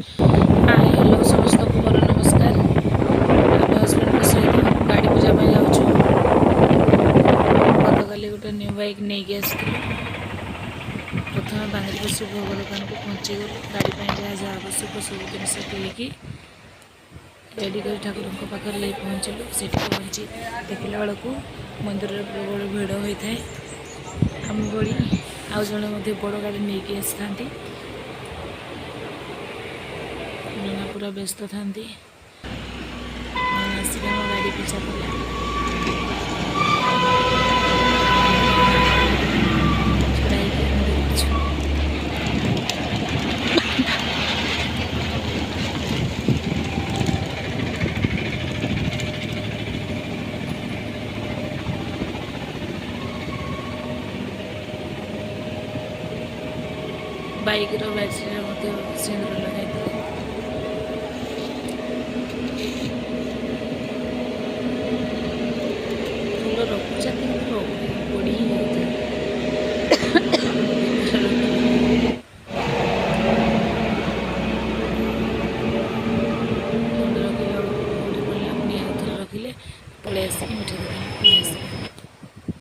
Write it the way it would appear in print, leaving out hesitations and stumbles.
Hi hello समस्त को मोर नमस्कार। आम हजबैंड को सहित गाड़ी पूजा जाऊँ। गत काली गोटे न्यू बाइक नहीं कि प्रथम बांगरीपशी भोग दुकान को पहुँची गलु। गाड़ी जहाँ जहाँ आवश्यक सब जिनस किणिकी रेडी कर ठाकुर पाखे नहीं पहुँचलु। से पहुँची देखला बेलू मंदिर प्रबल भिड़ होता है। आम भली आउ जड़े बड़ गाड़ी नहीं कि आसी था पूरा व्यस्त था आसिक आम गाड़ी पीछा कला छड़ा देखु। बाइक बैटरी सिंदूर लगाई फूल रखुचा पड़ी रखिले पड़े आसिक